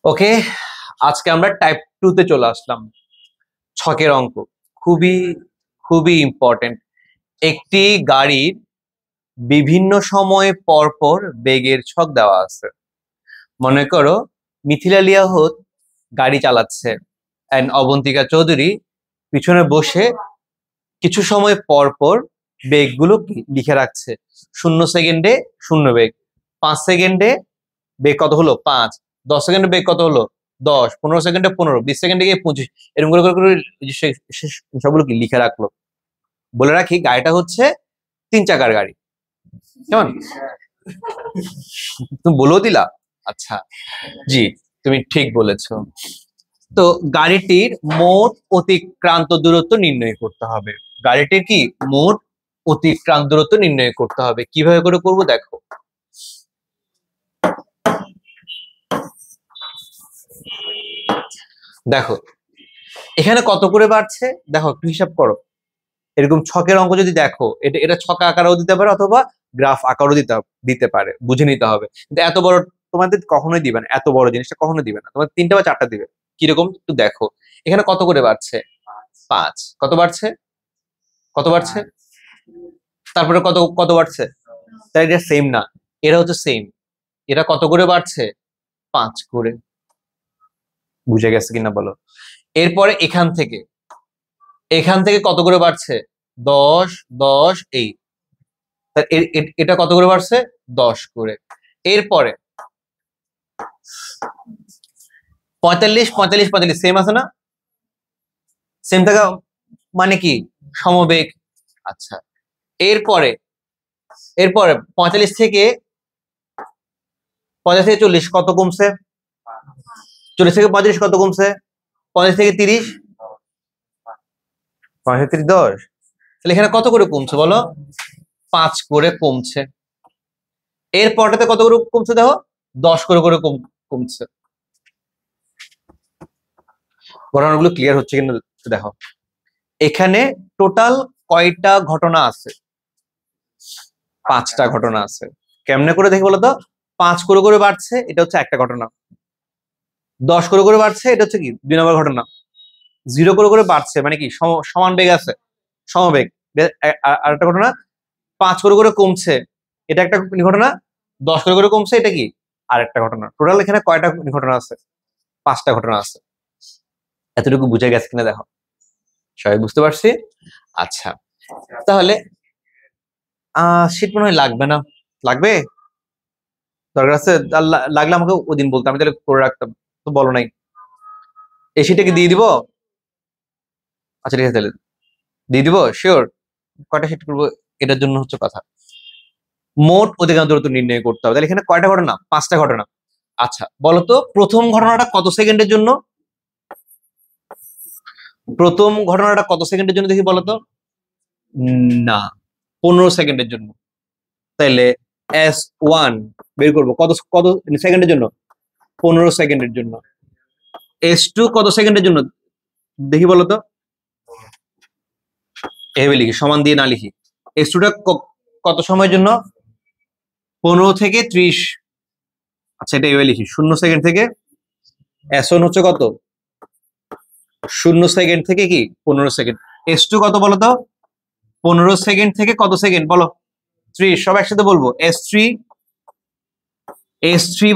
ওকে, আজকে আমরা টাইপ 2 তে চলে আসলাম। ছকের অঙ্ক খুবই খুবই ইম্পর্টেন্ট। একটি গাড়ির বিভিন্ন সময় পর পর বেগের ছক দেওয়া আছে। মনে করো মিথিলা লিয়াকত গাড়ি চালাচ্ছে এন্ড অবন্তিকা চৌধুরী পিছনে বসে কিছু সময় পর পর বেগগুলো লিখে রাখছে। 0 সেকেন্ডে 0 বেগ, 5 সেকেন্ডে বেগ কত হলো 5, 10 সেকেন্ডে বেগ কত হলো 10, 15 সেকেন্ডে 15, 20 সেকেন্ডে গিয়ে 25, এরকম করে করে করে সবগুলো কি লিখে রাখলো। বলে রাখি গাড়িটা হচ্ছে 3 চাকার গাড়ি। কেমন তুমি বলেও দিলা? আচ্ছা, জি তুমি ঠিক বলেছো। তো গাড়িটির মোট অতিক্রান্ত দূরত্ব নির্ণয় করতে হবে। গাড়িটির কি মোট অতিক্রান্ত দূরত্ব নির্ণয় করতে হবে। কিভাবে করে করবো দেখো। দেখো এখানে কত করে বাড়ছে দেখো, একটু হিসাব করো। এরকম ছকের অঙ্ক যদি দেখো, এটা এটা ছক আকারেও দিতে পারে অথবা গ্রাফ আকারও দিতে পারে, বুঝে নিতে হবে। কিন্তু এত বড় তোমাদের কখনোই দিবে না, এত বড় জিনিসটা কখনো দিবে না, তোমার 3টা বা 4টা দিবে। কিরকম একটু দেখো, এখানে কত করে বাড়ছে 5, কত বাড়ছে কত বাড়ছে, তারপরে কত কত বাড়ছে, তাই এটা সেম না, এরা হচ্ছে সেম। এরা কত করে বাড়ছে 5 করে। বুঝে গেছে কিনা বলো। এরপরে এখান থেকে কত করে বাড়ছে 10, 10 এই, এটা কত করে বাড়ছে 10 করে। এরপরে 45, 45, 45 সেম আছে না? সেম থাকা মানে কি সমবেগ। আচ্ছা, এরপরে এরপরে 45 থেকে 40 কত কমছে, 40 থেকে 35 কত কমছে, 50 থেকে 30, 50 থেকে 10, তাহলে এখানে কত করে কমছে বলো, 5 করে কমছে। এরপরটাতে কত করে কমছে দেখো, 10 করে করে কমছে। ঘটনাগুলো ক্লিয়ার হচ্ছে কিনা দেখো। এখানে টোটাল কয়টা ঘটনা আছে, 5টা ঘটনা আছে। কেমনে করে দেখি বলতো, 5 করে করে বাড়ছে, এটা হচ্ছে একটা ঘটনা। 10 করে করে বাড়ছে, এটা হচ্ছে কি 2 নম্বর ঘটনা। 0 করে করে বাড়ছে মানে কি সমান বেগ আছে, সমবেগ, আর একটা ঘটনা। 5 করে করে কমছে, এটা একটা ঘটনা। 10 করে করে কমছে, এটা কি আরেকটা ঘটনা। টোটাল এখানে কয়টা ঘটনা আছে, 5টা ঘটনা আছে। এতটুকু বুঝে গেছে কিনা দেখো, সবাই বুঝতে পারছি? আচ্ছা, তাহলে শীত মনে হয় লাগবে না, লাগবে দরকার আছে, লাগলে আমাকে ওদিন বলতো, আমি তাহলে করে রাখতাম। তো বলো নাই, এই শীটটাকে দিয়ে দিব। আচ্ছা ঠিক আছে, তাহলে দিয়ে দিব শিওর। কয়টা শীট করবো এটার জন্য হচ্ছে কথা। মোট অধিকাংশ দূরত্ব নির্ণয় করতে হবে। তাহলে এখানে কয়টা ঘটনা, 5টা ঘটনা। আচ্ছা বলতো প্রথম ঘটনাটা কত সেকেন্ডের জন্য, প্রথম ঘটনাটা কত সেকেন্ডের জন্য দেখি বলতো। না, 15 সেকেন্ডের জন্য। তাইলে S1 বের করবো কত কত সেকেন্ডের জন্য, 15 সেকেন্ডের জন্য। S2 কত সেকেন্ডের জন্য দেখি বলতো, এভাবে লিখি, সমান দিয়ে না লিখি। S2 টা কত সময়ের জন্য, 15 থেকে 30। আচ্ছা এটা এভাবে লিখি, 0 সেকেন্ড থেকে। S1 হচ্ছে কত, 0 সেকেন্ড থেকে কি 15 সেকেন্ড। S2 কত বলতো, 15 সেকেন্ড থেকে কত সেকেন্ড বলো, 30। সব একসাথে বলবো, S3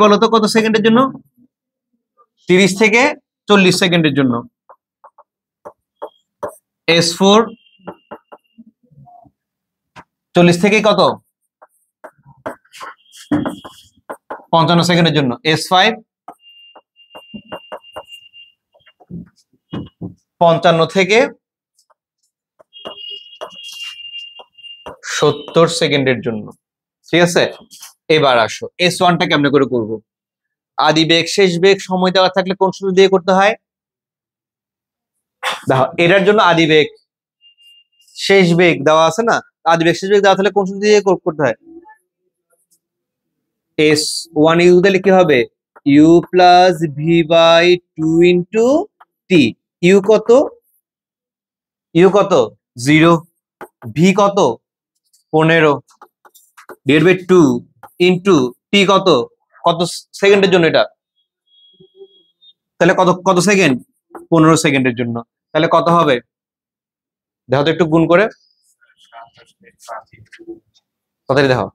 বলতো কত সেকেন্ডের জন্য, 30 থেকে 40 সেকেন্ডের জন্য। S4 40 থেকে কত 55 সেকেন্ডের জন্য। S5 55 থেকে 70 সেকেন্ডের জন্য। ঠিক আছে, এবার আসো S1 টা কেমনে করে করব। আদি বেগ শেষ বেগ সময় দেওয়া থাকলে কোন সূত্র দিয়ে করতে হয়, দেখো এটার জন্য আদি বেগ শেষ বেগ দেওয়া আছে না, আদি বেগ শেষ বেগ দেওয়া থাকলে কোন সূত্র দিয়ে করতে হয়। S1 ইউ দিলে কি হবে, u plus v by 2 into t. U কত, ইউ কত 0, ভি কত 15 ডিভাইড বাই 2 ইন্টু টি কত, কত সেকেন্ডের জন্য এটা তাহলে কত কত সেকেন্ড? 15 সেকেন্ডের জন্য। তাহলে কত হবে দেখো তো একটু গুণ করে, তাড়াতাড়ি দেখো,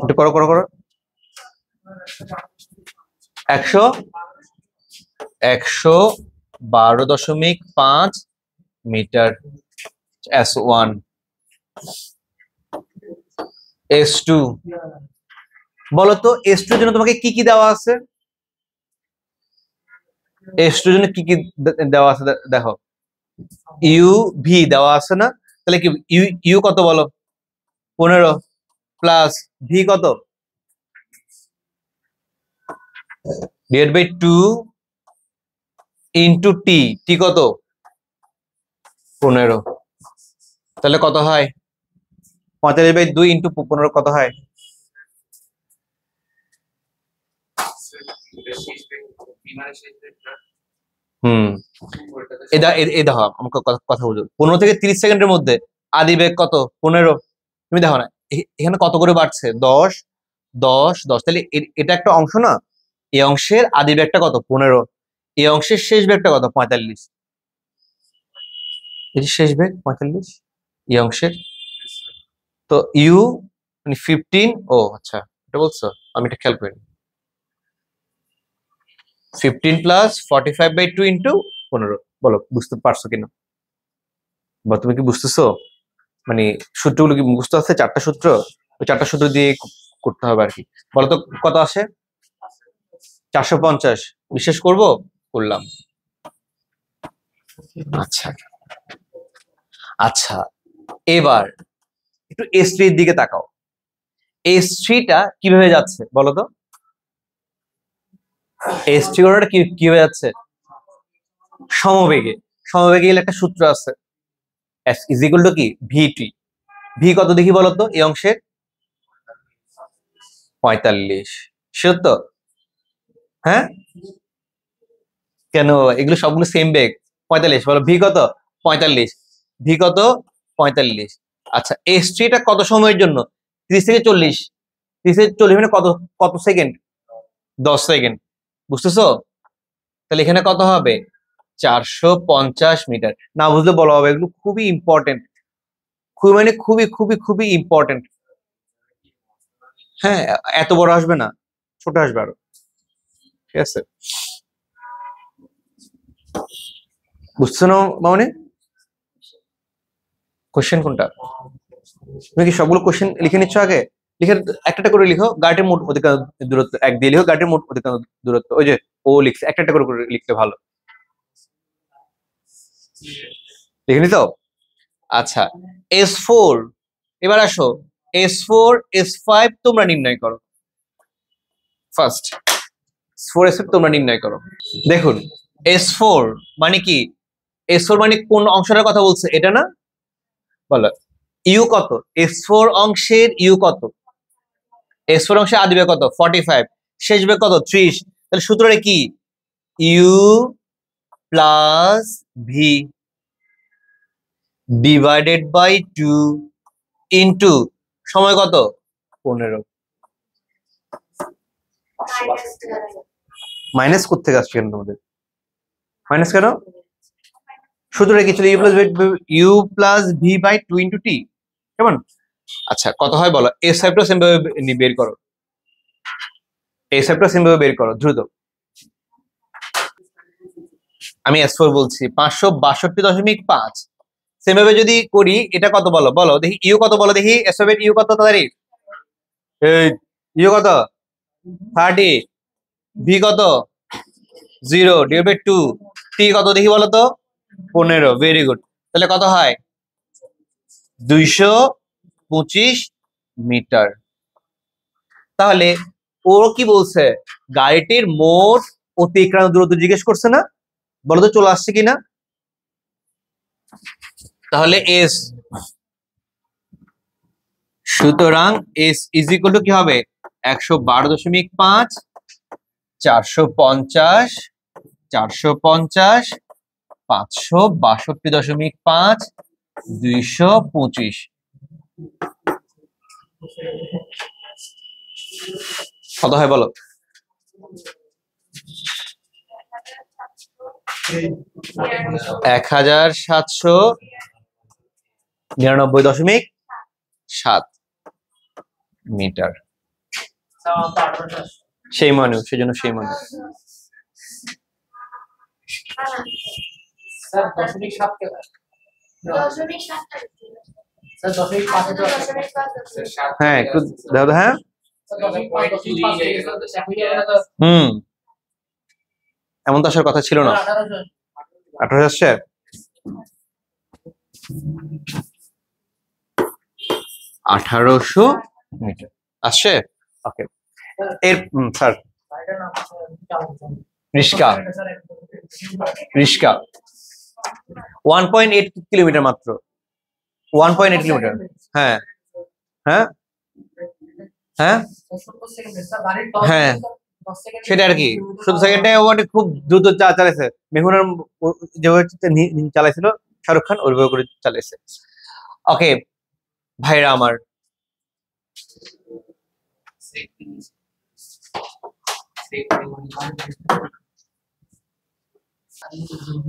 একটু করো করো করো। 112.5 মিটার S1 S2। বলতো S2 এর জন্য তোমাকে কি কি দেওয়া আছে? S2 এর জন্য কি কি দেওয়া আছে দেখো, ইউ ভি দেওয়া আছে না? তাহলে কি ইউ ইউ কত বলো? 15 প্লাস ভি কত? ডিভাইড বাই 2 ইনটু টি, টি কত? 15। তাহলে কত হয়? 45/2 ইনটু 15 কত হয়? হুম, এই দেখো আমাকে কথা বুঝো, 15 থেকে 30 সেকেন্ডের মধ্যে আদি বেগ কত? 15। তুমি দেখো না এখানে কত করে বাড়ছে? 10 10 10। তাহলে এটা একটা অংশ না, এই অংশের আদি বেগটা কত? 15। এই অংশের শেষ বেগটা কত? 45। এই যে শেষ বেগ 45 এই অংশের। তো ইউ মানে 15। ও আচ্ছা, এটা বলছো, আমি এটা খেয়াল করিনি। 15 প্লাস 45/2 ইন্টু 15। বলো বুঝতে পারছো কিনা? বা তুমি কি বুঝতেছো? মানে সূত্রগুলো কি মুখস্থ আছে? 4টা সূত্র, ওই 4টা সূত্র দিয়ে করতে হবে আর কি। বলো তো কত আসে? 450। বিশ্বাস করব? করলাম। আচ্ছা আচ্ছা, এবার একটু S3 এর দিকে তাকাও। S3টা কিভাবে যাচ্ছে বলো তো? S3 ঘটনাটা কিভাবে যাচ্ছে? সমবেগে। সমবেগে গেলে একটা সূত্র আছে, S ইজ ইকুয়াল টু কি? ভিটি। ভি কত দেখি বলো তো এই অংশের? 45। সত্য? হ্যাঁ, কেন? এগুলো সবগুলো সেম বেগ। 45 বলো, ভি কত? 45। ভি কত? 45। আচ্ছা, S3টা কত সময়ের জন্য? 30 থেকে 40। 30 থেকে 40 মানে কত কত সেকেন্ড? 10 সেকেন্ড। বুঝতেছো? তাহলে এখানে কত হবে? 450 মিটার। না বুঝলে বলা হবে, এগুলো খুবই ইম্পর্টেন্ট, খুবই মানে খুবই খুবই খুবই ইম্পর্টেন্ট। হ্যাঁ, এত বড় আসবে না, ছোট আসবে আরো। ঠিক আছে, বুঝছো না মামনি? কোশ্চেন কোনটা? তুমি কি সবগুলো কোশ্চেন লিখে নিচ্ছ আগে? লিখে একটা করে লিখো, গাড়িটির মোট অধিকাংশ দূরত্ব 1 দিয়ে লিখো, গাড়িটির মোট অধিকাংশ দূরত্ব। ওই যে ও লিখছে, একটা করে লিখলে ভালো। লিখে নিতো? আচ্ছা, S4। এবার আসো, S4 S5 তোমরা নির্ণয় করো। ফার্স্ট S4 S5 তোমরা নির্ণয় করো। দেখুন, S4 মানে কি? S4 মানে কোন অংশটার কথা বলছে? এটা না? বলো ইউ কত? S4 অংশের ইউ কত? S4 অংশের আদি বেগ কত? 45। শেষ বেগ কত? 30। তাহলে সূত্রটা কি? U plus v divided by 2 into সময় কত? 15। মাইনাস করতে আসছে কেন তোমাদের? মাইনাস কেন? সূত্রটা কি ছিল? U plus v by 2 into t. কেমন? আচ্ছা, কত হয় বলো? S5 টা সেম ভাবে বের করো। S5 টা সেম ভাবে বের করো দ্রুত। আমি S4 বলছি 562.5। সেম ভাবে যদি করি, এটা কত বলো? বলো দেখি ইউ কত? বলো দেখি S5 এর ইউ কত তাড়াতাড়ি। এই ইউ কত? 30। ভি কত? 0 ডিভাইড বাই 2। টি কত দেখি বলো তো? 15। Very good. তাহলে কত হয়? 225 মিটার। তাহলে ও কি বলছে? গাড়িটির মোট অতিক্রান্ত দূরত্ব জিজ্ঞেস করছে না? বলো তো চলে আসছে কিনা? তাহলে এস, সুতরাং এস ইজ ইকুয়াল টু কি হবে? 112.5 450 450 562.5 225। কত হয় বলো? 1799.7 মিটার। সেই মানে সেজন্য সেই মানে হ্যাঁ একটু দাও। হ্যাঁ এমন তো আসার কথা ছিল না। 18 আসছে। মিটার আসছে। ওকে এর স্যার রিস্কা 1.8 কিলোমিটার মাত্র। 1.8 কিলোমিটার। হ্যাঁ হ্যাঁ হ্যাঁ হ্যাঁ সেটা আর কি। শুধু সেকেন্ডে খুব দ্রুত চালাইছে। মেহুনার যেভাবে চালাইছিল শাহরুখ খান ওইভাবে করে চালাইছে। ওকে ভাইরা আমার,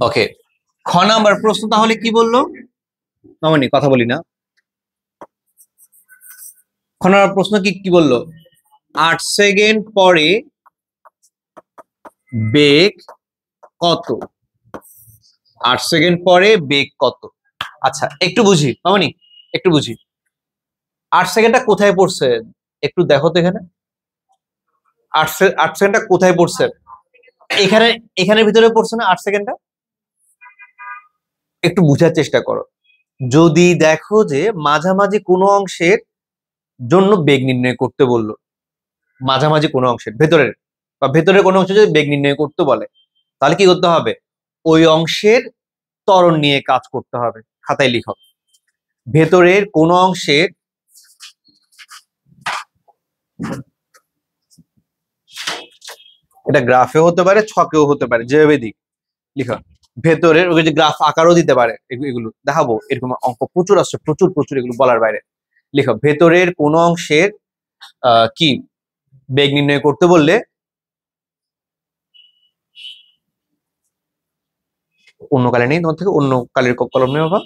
ওকে খ নাম্বার প্রশ্ন তাহলে কি বললো মামনি? কথা বলি না। খ নাম্বার প্রশ্ন কি বললো? 8 সেকেন্ড পরে বেগ কত? 8 সেকেন্ড পরে বেগ কত? আচ্ছা একটু বুঝি মামনি, একটু বুঝি। 8 সেকেন্ডটা কোথায় পড়ছে একটু দেখো তো। এখানে 8 সেকেন্ডটা কোথায় পড়ছে? এখানে এখানের ভিতরে পড়ছে না 8 সেকেন্ডটা? একটু বুঝার চেষ্টা করো। যদি দেখো যে মাঝামাঝি কোনো অংশের জন্য বেগ নির্ণয় করতে বললো, মাঝামাঝি কোনো অংশের ভেতরের বা ভেতরের কোনো অংশে যদি বেগ নির্ণয় করতে বলে, তাহলে কি করতে হবে? ওই অংশের ত্বরণ নিয়ে কাজ করতে হবে। খাতায় লিখো, ভেতরের কোনো অংশের এটা গ্রাফেও হতে পারে ছকেও হতে পারে, যেভাবে দিক লিখো। ভেতরের ওই যে গ্রাফ আকারও দিতে পারে, এগুলো দেখাবো। এরকম অঙ্ক প্রচুর আসছে, প্রচুর প্রচুর, এগুলো বলার বাইরে। লিখো ভেতরের কোনো অংশের কি বেগ নির্ণয় করতে বললে অন্য কালে নেই, তোমার থেকে অন্য কালের কলম নেই বাবা,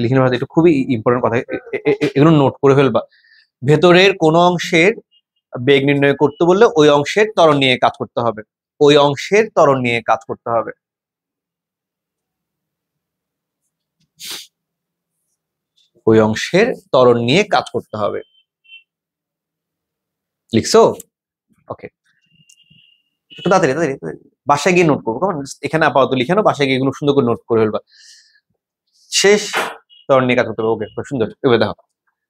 লিখে নেওয়া। এটা খুবই ইম্পর্টেন্ট কথা, এগুলো নোট করে ফেলবা। ভেতরের কোনো অংশের বেগ নির্ণয় করতে বললে ওই অংশের ত্বরণ নিয়ে কাজ করতে হবে, ওই অংশের ত্বরণ নিয়ে কাজ করতে হবে। ওই অংশের ত্বরণ নিয়ে কাজ করতে হবে। লিখছো? ওকে একটু তাড়াতাড়ি তাড়াতাড়ি বাসায় গিয়ে নোট করবো, কেমন? এখানে আপাতত লিখে নাও, বাসায় গিয়ে এগুলো সুন্দর করে নোট করে ফেলবা। শেষ ত্বরণ নিয়ে কাজ করতে হবে। ওকে সুন্দর, এবার দেখো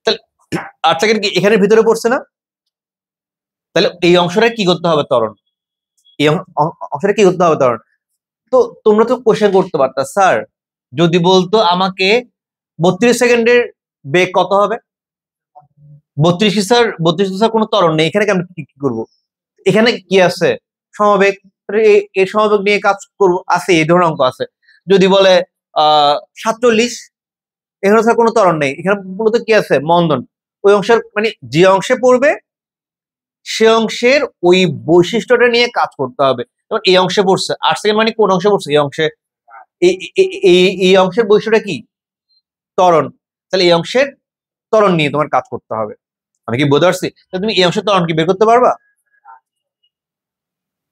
তাহলে 8 সেকেন্ড কি এখানে ভিতরে পড়ছে না? তাহলে এই অংশটা কি করতে হবে? ত্বরণ। এই অংশটা কি করতে হবে? ত্বরণ। তো তোমরা তো কোশ্চেন করতে পারতা, স্যার যদি বলতো আমাকে 32 সেকেন্ডের বেগ কত হবে? 32 স্যার, 32 স্যার কোনো ত্বরণ নেই, এখানে আমি কি করবো? এখানে কি আছে? সমবেগ। এই সমবেগ নিয়ে কাজ করবো, আছে এই ধরনের অঙ্ক আছে। যদি বলে 47, এখানে স্যার কোনো ত্বরণ নেই, এখানে মূলত কি আছে? মন্দন। ওই অংশের মানে যে অংশে পড়বে সে অংশের ওই বৈশিষ্ট্যটা নিয়ে কাজ করতে হবে। এই অংশে পড়ছে 8 সেকেন্ড, মানে কোন অংশে পড়ছে? এই অংশে। এই অংশের বৈশিষ্ট্যটা কি? ত্বরণ। তাহলে এই অংশের ত্বরণ নিয়ে তোমার কাজ করতে হবে। আমি কি বোঝা পারছি? তুমি এই অংশের ত্বরণ কি বের করতে পারবা?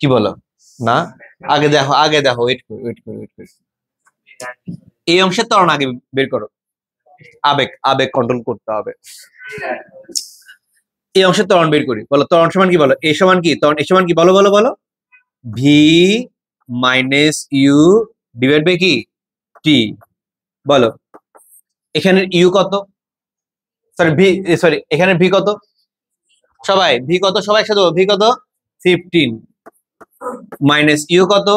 কি বলো? না, আগে দেখো, আগে দেখো, ওয়েট করো ওয়েট করো ওয়েট করো। এই অংশের ত্বরণ আগে বের করো। আবেগ আবেগ কন্ট্রোল করতে হবে। এই অংশের ত্বরণ বের করি। বলো ত্বরণ সমান কি? বলো এ সমান কি? ত্বরণ এ সমান কি? বলো বলো বলো। V minus u divide by কি? টি। বলো এখানে ইউ কত? সরি ভি, সরি এখানে ভি কত? সবাই ভি কত? সবাই সাথে ভি কত? 15 মাইনাস ইউ কত?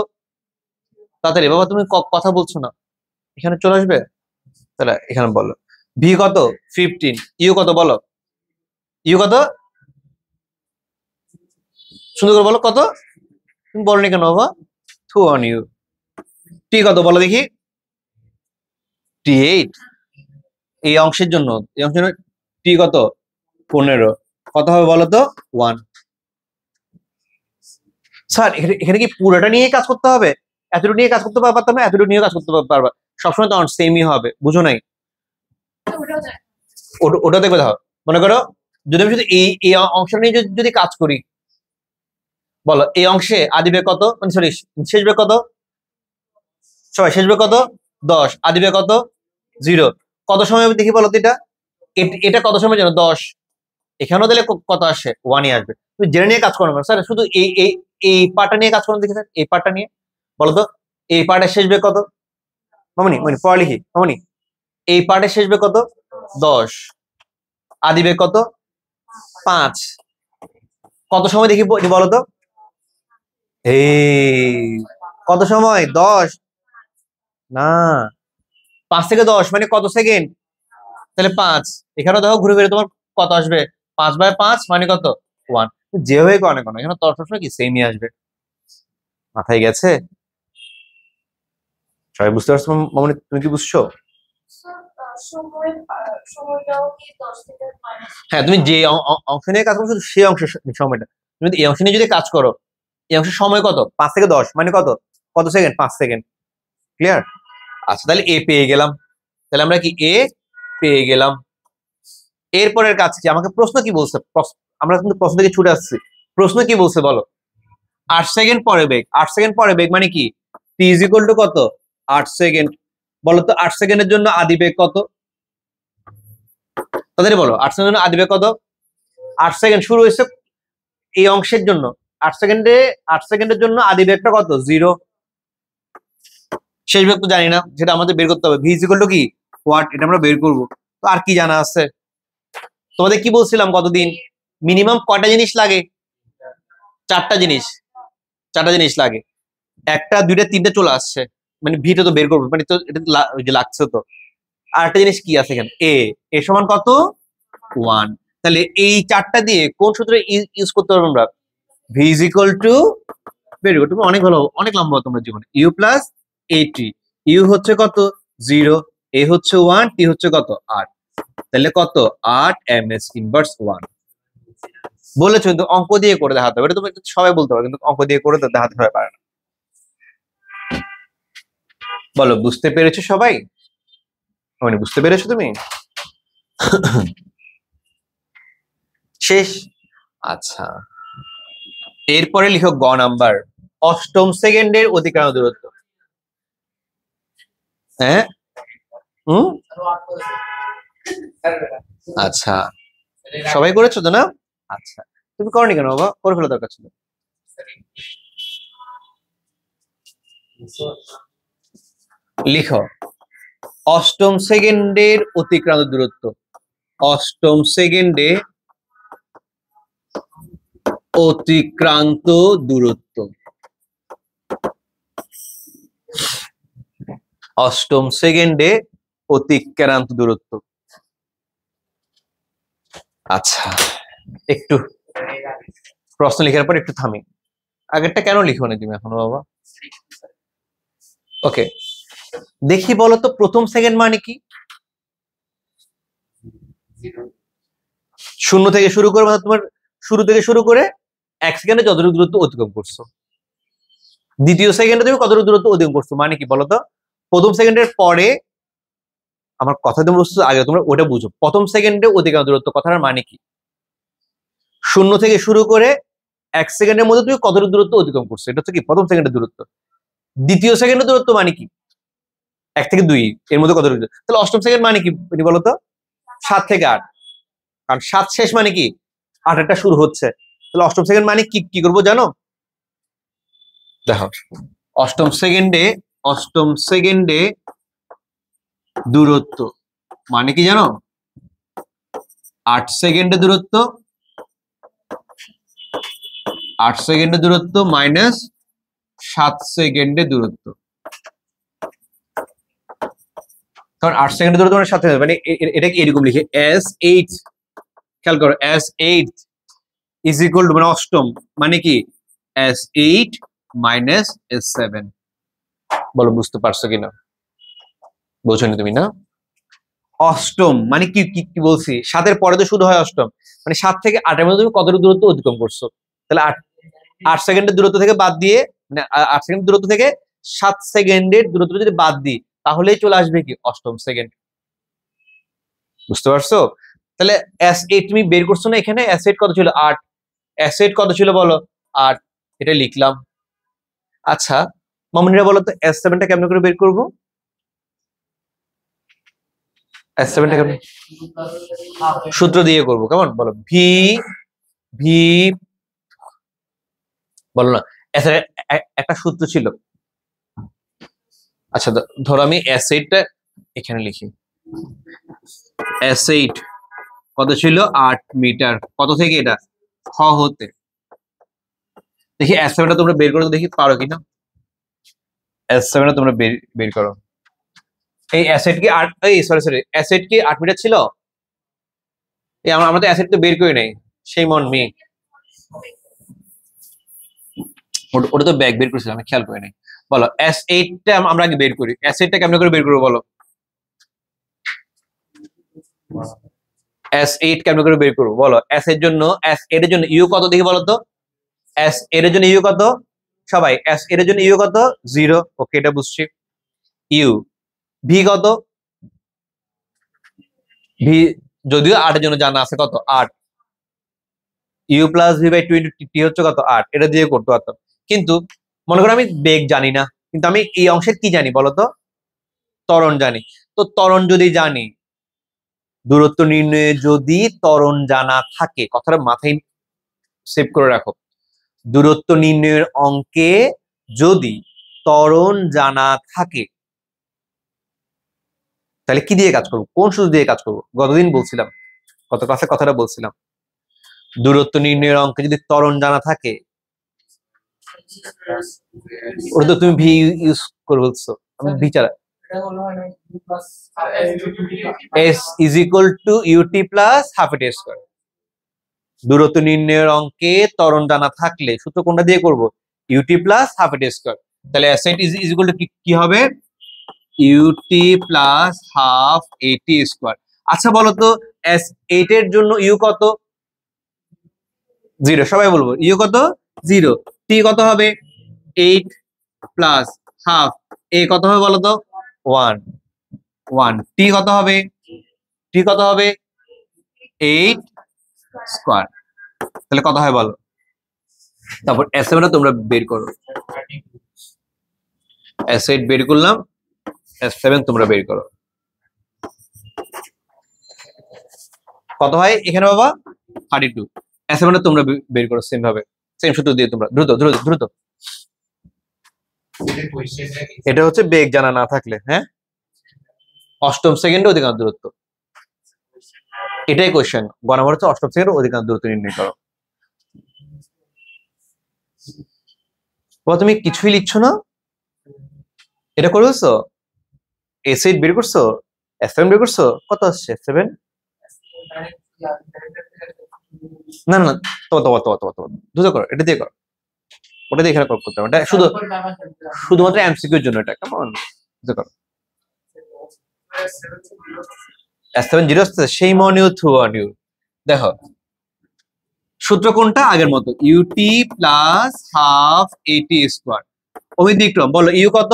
তাড়াতাড়ি বাবা, তুমি কথা বলছো না, এখানে চলে আসবে। তাহলে এখানে বলো ভি কত? 15। ইউ কত বলো? ইউ কত? সুন্দর করে বলো কত? তুমি বলনি কেন বাবা? 2 অন ইউ। টি কত বলো দেখি? টি 8। এই অংশের জন্য টি কত? 15। কত হবে বলো তো? 1। স্যার এখানে কি পুরোটা নিয়ে কাজ করতে হবে? এতটুকু নিয়ে কাজ করতে পারতাম না, এতটুকু নিয়ে কাজ করতে পারবা, সবসময় তো সেমই হবে, বুঝো নাই? ওটা দেখবে দেখো, মনে করো যদি আমি শুধু এই অংশটা নিয়ে যদি কাজ করি, বলো এই অংশে আদি বেগ কত, মানে সরি শেষ বেগ কত, সবাই শেষ বেগ কত 10, আদি বেগ কত 0, কত সময় দেখি বলো তো এটা, এটা কত সময় যেন 10, এখানেও দিলে কত আসে 1ই আসবে। তুমি জেনে নিয়ে কাজ করো না স্যার, শুধু এই পার্টটা নিয়ে কাজ করো দেখি স্যার, এই পার্টটা নিয়ে বলো তো এই পার্টের শেষ বেগ কত, মামনি মানে পড়া লিখি, মামনি এই পার্টের শেষ বেগ কত 10, আদি বেগ কত 5, কত সময় দেখি বলো তো, এই কত সময় 10 না, 5 থেকে 10 মানে কত সেকেন্ড, তাহলে 5, এখানেও দেখো ঘুরে ফিরে তোমার কত আসবে, 5/5 মানে কত 1, যেভাবে অনেক অনেক এখানে তোর সবসময় কি সেমই আসবে, মাথায় গেছে? সবাই বুঝতে পারছো মামনি, তুমি কি বুঝছো? হ্যাঁ, তুমি যে অংশ নিয়ে কাজ করো শুধু সেই অংশের সময়টা, তুমি এই অংশ নিয়ে যদি কাজ করো, এই অংশের সময় কত 5 থেকে 10 মানে কত, কত সেকেন্ড 5 সেকেন্ড, ক্লিয়ার? আচ্ছা তাহলে এ পেয়ে গেলাম, তাহলে আমরা কি এ পেয়ে গেলাম। এরপরের কাজ কি, আমাকে প্রশ্ন কি বলছে, আমরা কিন্তু প্রশ্ন থেকে ছুটে আসছি, প্রশ্ন কি বলছে বলো, 8 সেকেন্ড পরে বেগ, 8 সেকেন্ড পরে বেগ মানে কি t ইজ ইকুয়াল টু কত 8 সেকেন্ড, বলো তো 8 সেকেন্ডের জন্য আদি বেগ কত, তাদের বলো 8 সেকেন্ডের জন্য আদি বেগ কত, 8 সেকেন্ড শুরু হয়েছে এই অংশের জন্য, 8 সেকেন্ডের জন্য আদি বেগটা কত 0, শেষ বেগ তো জানি না, সেটা আমাদের বের করতে হবে, ভি ইজ ইকুয়াল টু কি হোয়াট, এটা আমরা বের করব। তো আর কি জানা আছে, তোমাদের কি বলছিলাম কতদিন, মিনিমাম কয়টা জিনিস লাগে, 4টা জিনিস, 4টা জিনিস লাগে, 1টা 2টা 3টে চলে আসছে, মানে ভিটা তো বের করবো, মানে তো এটা ওই যে লাগছে তো, আর একটা জিনিস কি আছে এখানে এ সমান কত 1, তাহলে এই 4টা দিয়ে কোন সূত্র ইউজ করতে পারবো আমরা, V is equal two, very good, তুমি অনেক ভালো, অনেক লম্বা তোমরা জীবনে, ইউ প্লাস এটি, ইউ হচ্ছে কত 0, এ হচ্ছে 1, টি হচ্ছে কত 8, তাহলে কত 8 ms ইনভার্স 1, বলেছো কিন্তু অঙ্ক দিয়ে করে দেখাতে হবে, এটা তুমি সবাই বলতে পারো, কিন্তু অঙ্ক দিয়ে করে দেখাতে সবাই পারে না। বলো বুঝতে পেরেছো সবাই, মানে বুঝতে পেরেছো তুমি? শেষ। আচ্ছা এরপরে লিখো গ নাম্বার, 8ম সেকেন্ডের অতিক্রান্ত দূরত্ব। হ্যাঁ আচ্ছা সবাই করেছো তো না? আচ্ছা তুমি করনি কেন বাবা, করে ফেলা দরকার ছিল। লিখো 8ম সেকেন্ডের অতিক্রান্ত দূরত্ব, 8ম সেকেন্ডে অতিক্রান্ত দূরত্ব, 8ম সেকেন্ডে অতিক্রান্ত দূরত্ব। আচ্ছা একটু প্রশ্ন লেখার পর একটু থামি, আগেরটা কেন লিখো না তুমি এখনো বাবা? ওকে দেখি বলো তো প্রথম সেকেন্ড মানে কি, 0 থেকে শুরু করে, মানে তোমার শুরু থেকে শুরু করে 1 সেকেন্ডে যতটুকু দূরত্ব অতিক্রম করছো, দ্বিতীয় সেকেন্ডে তুমি কতটুকু দূরত্ব অতিক্রম করছো, মানে কি বলতো, প্রথম সেকেন্ডের পরে, আমার কথা তুমি বুঝছো আগে, তোমরা ওটা বুঝো, প্রথম সেকেন্ডে অতিক্রান্ত দূরত্ব কথাটার মানে কি, 0 থেকে শুরু করে 1 সেকেন্ডের মধ্যে তুমি কতটুকু দূরত্ব অতিক্রম করছো, এটা হচ্ছে কি প্রথম সেকেন্ডের দূরত্ব। দ্বিতীয় সেকেন্ডের দূরত্ব মানে কি 1 থেকে 2 এর মধ্যে কতটুকু, তাহলে 8ম সেকেন্ড মানে কি বলতো 7 থেকে 8, কারণ 7 শেষ মানে কি 8টা শুরু হচ্ছে, তাহলে 8ম সেকেন্ড মানে কি কি করবো জানো, দেখো 8ম সেকেন্ডে দূরত্ব মানে কি জানো, 8 সেকেন্ডে দূরত্ব, 8 সেকেন্ডে দূরত্ব মাইনাস 7 সেকেন্ডে দূরত্ব, কারণ 8 সেকেন্ডে দূরত্ব মানে 7 সেকেন্ড, মানে এটা কি এরকম লিখে s8, খেয়াল করো s8 ইজ ইকুয়াল টু, মানে 8ম মানে কি s8 মাইনাস s7, বলো বুঝতে পারছো কিনা, বোঝনি তুমি না? 8ম মানে কি কি বলছি, 7-এর পরে তো শুরু হয় 8ম, মানে 7 থেকে 8-এর মধ্যে তুমি কতটুকু দূরত্ব অতিক্রম করছো, তাহলে 8 8 সেকেন্ডের দূরত্ব থেকে বাদ দিয়ে, মানে 8 সেকেন্ডের দূরত্ব থেকে 7 সেকেন্ডের দূরত্ব যদি বাদ দিই তাহলেই চলে আসবে কি অষ্টম সেকেন্ড। বুঝতে পারছো? তাহলে S8 তুমি বের করছো না, এখানে S8 কত ছিল 8, S8 কত ছিল বলো 8, এটা লিখলাম। আচ্ছা মামুনিরা বলো তো S7 টা কেমন করে বের করব? S7 টা কেমন সূত্র দিয়ে করব, কেমন বলো? ভি ভি বলো না, একটা সূত্র ছিল। আচ্ছা ধরো আমি S8 টা এখানে লিখি। S8 কত ছিল 8 মিটার, কত থেকে এটা খ হতে। দেখি S7 টা তোমরা বের করো, দেখি পারো কিনা। S7 টা তোমরা বের করো। এই S8 কি 8, এই সরি S8 কি 8 মিটার ছিল? এই আমরা তো S8 তো বের করি নাই, সেই মন মি, ওটা তো ব্যাগ বের করেছিলাম, আমি খেয়াল করি নাই। বলো S8 টা আমরা আগে বের করি, S8 টা কেমন করে বের করবো বলো? S8 কেমন করে বের করবো বলো? S8 এর জন্য ইউ কত দেখি বলো তো? S8 এর জন্য ইউ কত সবাই? S8 এর জন্য ইউ কত? 0, ওকে এটা বুঝছি। ইউ ভি কত? ভি যদিও 8 এর জন্য জানা আছে কত 8, ইউ প্লাস ভি বাই 2 টি হচ্ছে কত 8, এটা দিয়ে করতে পারতাম। কিন্তু মনে করো আমি বেগ জানি না, কিন্তু আমি এই অংশের কি জানি বলতো? ত্বরণ জানি। তো ত্বরণ যদি জানি, দূরত্ব নির্ণয়ে যদি ত্বরণ জানা থাকে, কথাটা মাথায় সেভ করে রাখো, দূরত্ব নির্ণয়ের অঙ্কে যদি ত্বরণ জানা থাকে তাহলে কি দিয়ে কাজ করবো, কোন সূত্র দিয়ে কাজ করবো? গতদিন বলছিলাম, গত ক্লাসে কথাটা বলছিলাম, দূরত্ব নির্ণয়ের অঙ্কে যদি ত্বরণ জানা থাকে, ওটা তো তুমি ভি ইউজ করে বলছো, আমি ভি ছাড়া S is equal to ut plus half a t square। দূরত্ব নির্ণয়ের অঙ্কে ত্বরণ জানা থাকলে সূত্র কোনটা দিয়ে করব? ut plus half a t square। তাহলে S8 is equal to কি হবে? ut plus half at square। আচ্ছা বলো তো S8 এর জন্য u কত? 0, সবাই বলবো u কত? 0। t কত হবে? 8 প্লাস হাফ, a কত হবে বলো তো? 1 1। t কত হবে? t কত হবে? 8 স্কয়ার। তাহলে কত হয় বলো? তারপর S7 টা তোমরা বের করো। S8 বের করলাম, S7 তোমরা বের করো। কত হয় এখানে বাবা? 32। S7 টা তোমরা বের করো সেম ভাবে, সেম সূত্র দিয়ে তোমরা দ্রুত দ্রুত দ্রুত। এটা হচ্ছে বেগ জানা না থাকলে, হ্যাঁ, অষ্টম সেকেন্ডে অধিকাংশ দূরত্ব, এটাই কোশ্চেন। গ নম্বর হচ্ছে অষ্টম সেকেন্ডে অধিকাংশ দূরত্ব নির্ণয় করো। তুমি কিছুই লিখছো না, এটা করে ফেলছো? S8 বের করছো, S7 বের করছো, কত আসছে? 7? না না তো তো তো তো দ্রুত করো, এটা দিয়ে করো, ওটা দিয়ে এখানে করতে হবে, এটা শুধুমাত্র এমসিকিউ এর জন্য, এটা কেমন দ্রুত করো। S7 0 আসছে, সেই মনিউ থ্রু অন ইউ। দেখো সূত্র কোনটা? আগের মতো, ut plus half at square. অভিদিক্রম বলো, ইউ কত?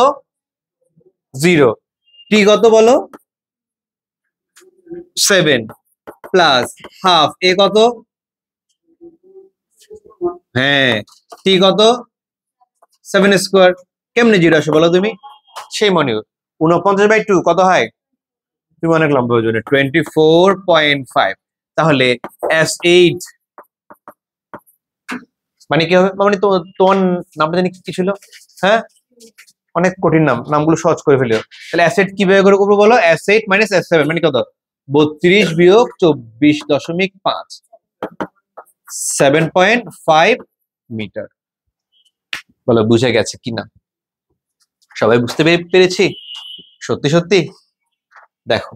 0, t কত বলো? 7 প্লাস হাফ, a কত? হ্যাঁ, t কত? 7 স্কয়ার। কেমনে 0 আসে বলো তুমি? সেই মনে 49/2 কত হয়? তুমি অনেক লম্বা হয়ে যাবে, 24.5। তাহলে S8 মানে কি হবে? মানে তোমার নামটা জানি কি ছিল? হ্যাঁ, অনেক কঠিন নাম, নামগুলো সহজ করে ফেলিও। তাহলে S8 কিভাবে করে করবো বলো? S8 মাইনাস S7 মানে কত? 32 বিয়োগ 24.5, 7.5 মিটার। বলো বুঝে গেছে কিনা? সবাই বুঝতে পেরেছি? সত্যি সত্যি? দেখো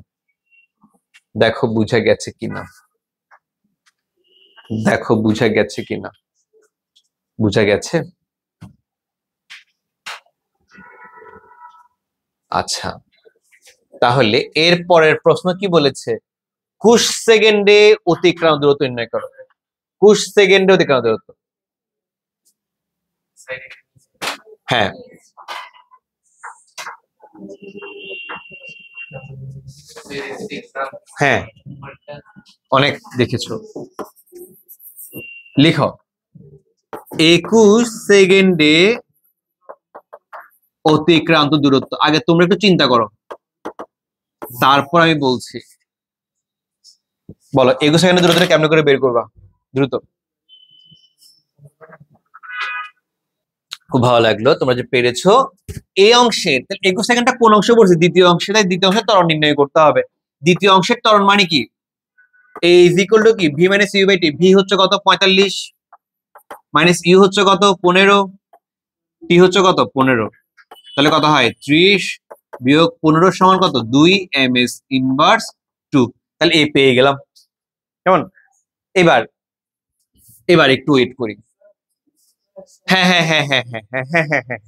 দেখো বুঝে গেছে কিনা, দেখো বুঝে গেছে কিনা, বুঝে গেছে? আচ্ছা তাহলে এর পরের প্রশ্ন কি বলেছে? কুশ সেকেন্ডে অতিক্রান্ত দূরত্ব নির্ণয় করো। কুশ সেকেন্ডে অতিক্রান্ত দূরত্ব, হ্যাঁ হ্যাঁ অনেক দেখেছো। লিখো 21 সেকেন্ডে অতিক্রান্ত দূরত্ব। আগে তোমরা একটু চিন্তা করো, তারপর আমি বলছি। বলো 21 সেকেন্ডের দূরত্বটা কেমন করে বের করবা দ্রুত। খুব ভালো লাগলো তোমরা যে পেরেছো। এই অংশের 21 সেকেন্ডটা কোন অংশে পড়ছে? দ্বিতীয় অংশে। তাই দ্বিতীয় অংশের ত্বরণ নির্ণয় করতে হবে। দ্বিতীয় অংশের ত্বরণ মানে কি? এ ইজ ইকুয়াল টু কি? V minus u by t. V হচ্ছে কত? 45 মাইনাস ইউ হচ্ছে কত? 15, টি হচ্ছে কত? 15। তাহলে কত হয়? 30 বিয়োগ 15 সমান কত? 2 ms ইনভার্স 2। তাহলে এ পেয়ে গেলাম। কেমন? এবার এবার একটু ওয়েট করি। হ্যাঁ হ্যাঁ হ্যাঁ হ্যাঁ হ্যাঁ হ্যাঁ হ্যাঁ হ্যাঁ হ্যাঁ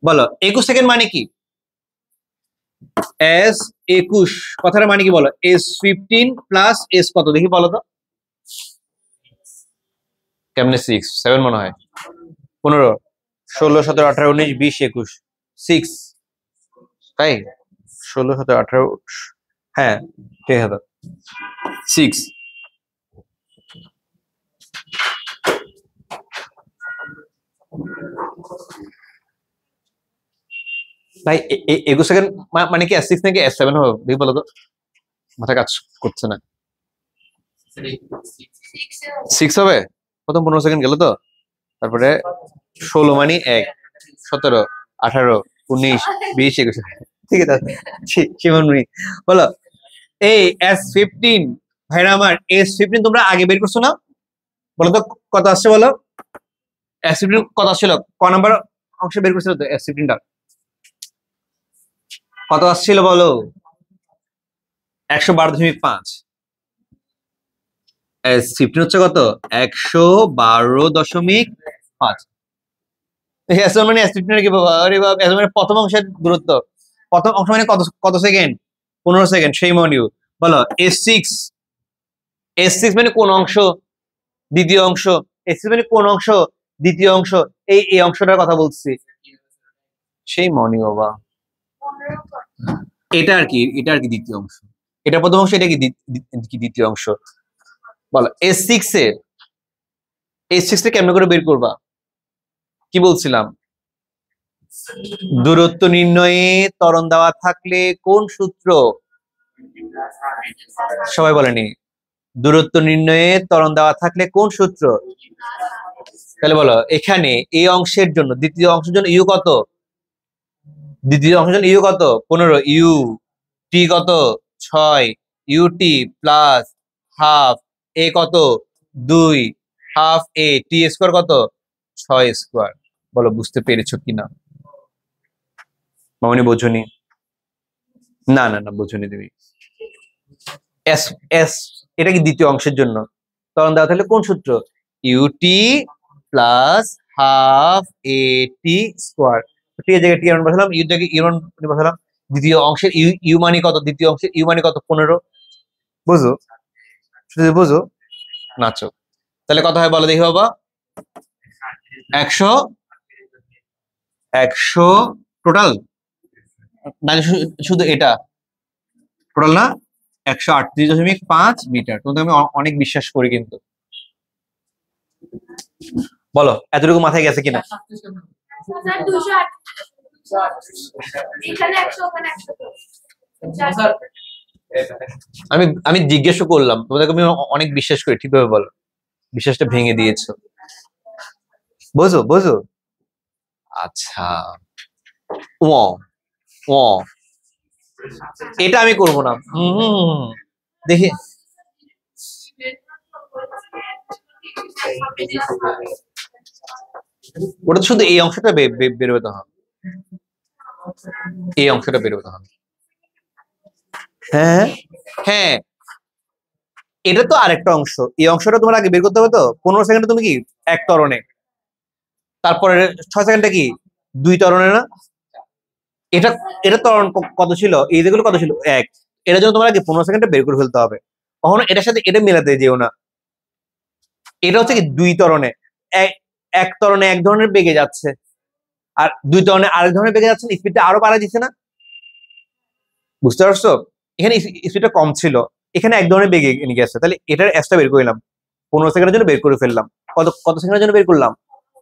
বলো 21 সেকেন্ড মানে কি? এস 21 কথাটা মানে কি বলো? S15 প্লাস এস কত দেখি বলো তো। কেমনে 6 7 মনে হয়। 15 16 17 18 19 20 21 6 তাই 16 17 18 হ্যাঁ ঠিক আছে 6। ভাই 21 সেকেন্ড মানে কি S6 নাকি S7 হবে দেখি বলো তো। মাথা কাজ করছে না। 6 হবে। প্রথম 15 সেকেন্ড গেল তো। তারপরে 16 মানে 1 17 18 19 20 21 ঠিক আছে শিবনমণি বলো। এই S15 ভাইরা আমার S15 তোমরা আগে বের করছো না? বলো তো কত আসছে বলো। S15 কত আসছিল? ক নাম্বার অংশে বের করছিল তো S15 টা? কত আসছিল বলো? 112.5। S15 হচ্ছে কত? 112.5। মানে S15 কি বাবা? আরে বাবা মানে প্রথম অংশের দূরত্ব। প্রথম অংশ মানে কত কত সেকেন্ড? 15 সেকেন্ড। সেই মডিউ বলো S6 মানে কোন অংশ? দ্বিতীয় অংশ। S6 মানে কোন অংশ? দ্বিতীয় অংশ। এই অংশটার কথা বলছি। সেই মনি বাবা এটা আর কি দ্বিতীয় অংশ। এটা প্রথম অংশ, এটা কি দ্বিতীয় অংশ। বলো S6 এর কেমন করে বের করবা? কি বলছিলাম? দূরত্ব নির্ণয়ে ত্বরণ দেওয়া থাকলে কোন সূত্র? সবাই বলেনি। দূরত্ব নির্ণয়ে ত্বরণ দেওয়া থাকলে কোন সূত্র? তাহলে বলো এখানে এই অংশের জন্য দ্বিতীয় অংশের জন্য ইউ কত? দ্বিতীয় অংশের জন্য ইউ কত? 15। ইউ টি কত? 6। ইউটি প্লাস হাফ এ কত? 2 হাফ এ টি স্কোয়ার কত? 6 স্কোয়ার। বলো বুঝতে পেরেছো কিনা? মামনি বোঝনি? না না না বোঝনি তুমি। এস এস এটা কি দ্বিতীয় অংশের জন্য ত্বরণ দেওয়া থাকলে কোন সূত্র? ইউটি প্লাস হাফ এ টি স্কোয়ার। টি এর জায়গায় টি এর মান বসালাম, ইউ জায়গায় ইউ মান বসালাম। দ্বিতীয় অংশের ইউ মানে কত? দ্বিতীয় অংশের ইউ মানে কত? 15। বুঝো? শুধু বুঝো নাচো। তাহলে কত হয় বলো দেখি বাবা। 100 টোটাল না শুধু এটা টোটাল না? 138.5 মিটার। তোমাকে আমি অনেক বিশ্বাস করি কিন্তু। বলো এতটুকু মাথায় গেছে কিনা? আমি আমি জিজ্ঞেস করলাম তোমাদেরকে, আমি অনেক বিশ্বাস করি। ঠিকভাবে বলো, বিশ্বাসটা ভেঙে দিয়েছো। বোঝো বোঝো। আচ্ছা ও ও এটা আমি করব না। দেখি ওটা শুধু এই অংশটা বেরোতে হবে। এই অংশটা বেরোতে হবে। হ্যাঁ হ্যাঁ এটা তো আরেকটা অংশ। এই অংশটা তোমার আগে বের করতে হবে তো। 15 সেকেন্ডে তুমি কি এক ত্বরণে, তারপরে 6 সেকেন্ডটা কি 2 ত্বরণে না? এটা এটা ত্বরণ কত ছিল? এই যেগুলো কত ছিল? 1। এটার জন্য তোমার আগে 15 সেকেন্ডে বের করে ফেলতে হবে। কখনো এটার সাথে এটা মেলাতে যেও না। এটা হচ্ছে কি 2 ত্বরণে। এক ত্বরণে এক ধরনের বেগে যাচ্ছে, আর দুই ত্বরণে আরেক ধরনের বেগে যাচ্ছে, স্পিডটা আরো বাড়ায় দিচ্ছে না? বুঝতে পারছো? এখানে স্পিডটা কম ছিল, এখানে এক ধরনের বেগে নিয়ে গেছে, তাহলে এটার এসটা বের করলাম, 15 সেকেন্ডের জন্য বের করে ফেললাম। কত সেকেন্ডের জন্য বের করলাম?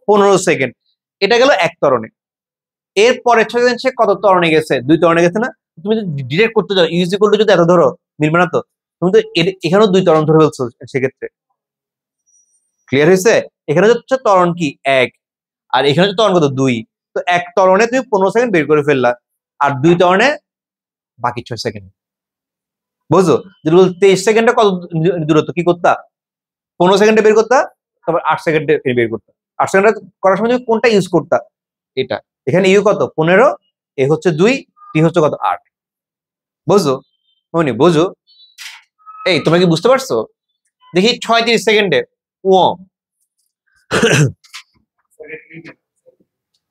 15 সেকেন্ড। এটা গেল এক ত্বরণে। এর পরের 6 সেকেন্ড সে কত ত্বরণে গেছে? দুই ত্বরণে গেছে না? তুমি যদি ডিরেক্ট করতে যাও ইউজ ইকুয়াল টু যদি এত ধরো, মিলবে না তো। তুমি তো এখানেও দুই ত্বরণ ধরে ফেলছো সেক্ষেত্রে। ক্লিয়ার হয়েছে? এখানে হচ্ছে ত্বরণ কি 1, আর এখানে হচ্ছে ত্বরণ কত 2। তো এক ত্বরণে তুমি 15 সেকেন্ড বের করে ফেললা, আর দুই ত্বরণে বাকি 6 সেকেন্ড। বুঝছো? যদি বল 23 সেকেন্ডে কত দূরত্ব, কি করতা? 15 সেকেন্ডে বের করতা, তারপর 8 সেকেন্ডে বের করতা। 8 সেকেন্ডে করার সময় তুমি কোনটা ইউজ করতা? এটা। এখানে ইউ কত 15, এ হচ্ছে 2, টি হচ্ছে কত 8। বুঝো মনি? বুঝো? এই তোমরা কি বুঝতে পারছো? দেখি 36 সেকেন্ডে ও